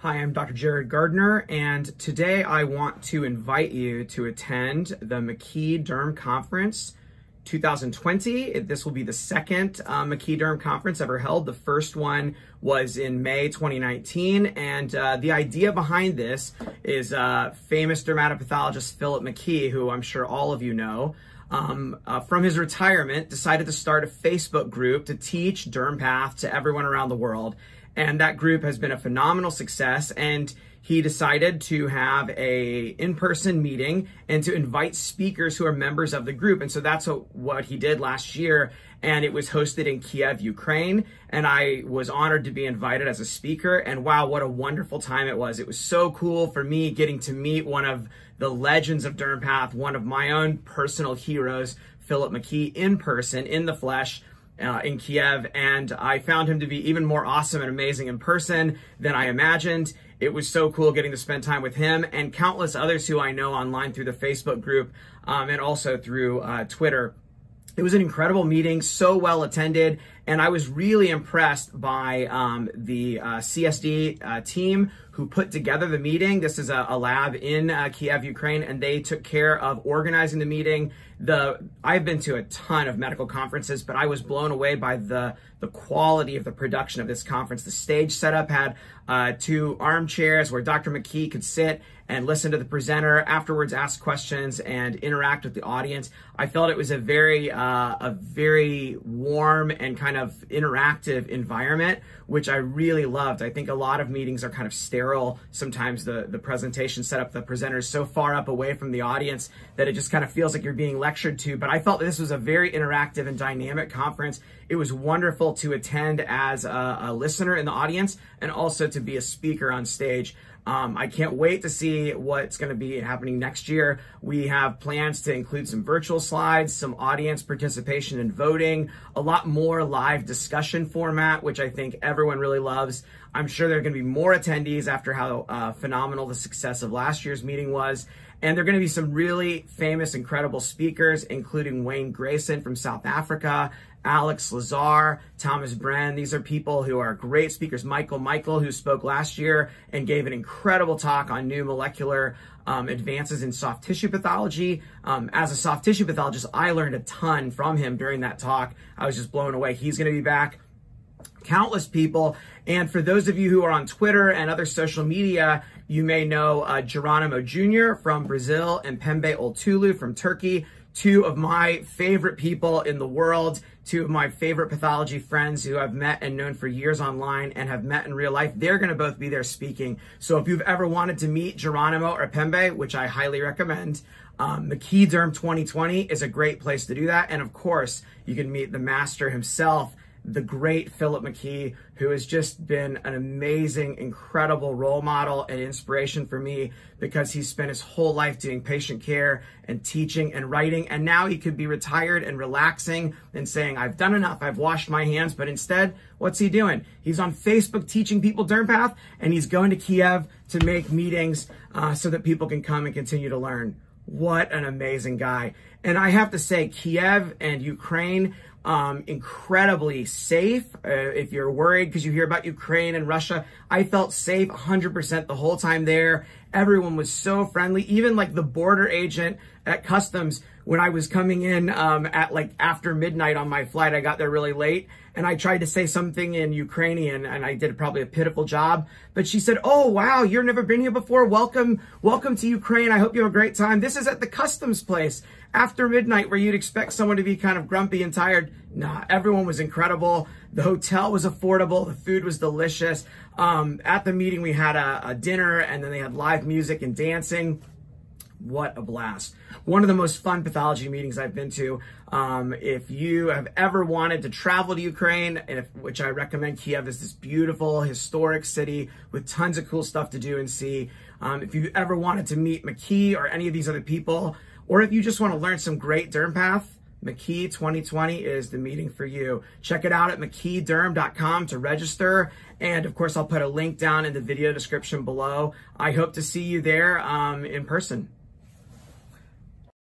I am Dr. Jerad Gardner, and today I want to invite you to attend the McKeeDerm Conference 2020. This will be the second McKeeDerm conference ever held. The first one was in May 2019, and the idea behind this is famous dermatopathologist Phillip McKee, who I'm sure all of you know, from his retirement, decided to start a Facebook group to teach DermPath to everyone around the world. And that group has been a phenomenal success, and he decided to have a in-person meeting and to invite speakers who are members of the group. And so that's what he did last year, and it was hosted in Kyiv, Ukraine, and I was honored to be invited as a speaker, and wow, what a wonderful time it was. It was so cool for me getting to meet one of the legends of DermPath, one of my own personal heroes, Phillip McKee, in person, in the flesh, in Kyiv, and I found him to be even more awesome and amazing in person than I imagined. It was so cool getting to spend time with him and countless others who I know online through the Facebook group and also through Twitter. It was an incredible meeting, so well attended, and I was really impressed by the CSD team who put together the meeting. This is a lab in Kyiv, Ukraine, and they took care of organizing the meeting. I've been to a ton of medical conferences, but I was blown away by the quality of the production of this conference. The stage setup had 2 armchairs where Dr. McKee could sit and listen to the presenter, afterwards ask questions and interact with the audience. I felt it was a very warm and kind of interactive environment, which I really loved. I think a lot of meetings are kind of sterile. Sometimes the presentation set up the presenters so far up away from the audience that it just kind of feels like you're being lectured to. But I felt this was a very interactive and dynamic conference. It was wonderful to attend as a listener in the audience and also to be a speaker on stage. I can't wait to see what's going to be happening next year. We have plans to include some virtual slides, some audience participation and voting, a lot more live discussion format, which I think everyone really loves. I'm sure there are going to be more attendees after how phenomenal the success of last year's meeting was. And there are going to be some really famous, incredible speakers, including Grayson from South Africa, Alex Lazar, Thomas Brenn. These are people who are great speakers. Michael, who spoke last year and gave an incredible talk on new molecular advances in soft tissue pathology. As a soft tissue pathologist, I learned a ton from him during that talk. I was just blown away. He's going to be back. Countless people. And for those of you who are on Twitter and other social media, you may know Geronimo Jr. from Brazil and Pembe Oltulu from Turkey. 2 of my favorite people in the world, 2 of my favorite pathology friends who I've met and known for years online and have met in real life. They're going to both be there speaking. So if you've ever wanted to meet Geronimo or Pembe, which I highly recommend, McKeeDerm 2020 is a great place to do that. And of course, you can meet the master himself, the great Phillip McKee, who has just been an amazing, incredible role model and inspiration for me because he's spent his whole life doing patient care and teaching and writing. And now he could be retired and relaxing and saying, I've done enough, I've washed my hands. But instead, what's he doing? He's on Facebook teaching people DermPath, and he's going to Kyiv to make meetings so that people can come and continue to learn. What an amazing guy. And I have to say, Kyiv and Ukraine, incredibly safe. If you're worried because you hear about Ukraine and Russia, I felt safe 100% the whole time there. Everyone was so friendly. Even like the border agent at customs, when I was coming in at like after midnight on my flight, I got there really late, and I tried to say something in Ukrainian, and I did probably a pitiful job. But she said, "Oh wow, you've never been here before. Welcome to Ukraine. I hope you have a great time. This is at the customs place after midnight, where you'd expect someone to be kind of grumpy and tired." Nah, everyone was incredible. The hotel was affordable. The food was delicious. At the meeting, we had a dinner, and then they had live music and dancing. What a blast. One of the most fun pathology meetings I've been to. If you have ever wanted to travel to Ukraine, which I recommend, Kyiv is this beautiful, historic city with tons of cool stuff to do and see. If you ever wanted to meet McKee or any of these other people, or if you just want to learn some great DermPath, McKee 2020 is the meeting for you. Check it out at McKeeDerm.com to register. And of course, I'll put a link down in the video description below. I hope to see you there in person.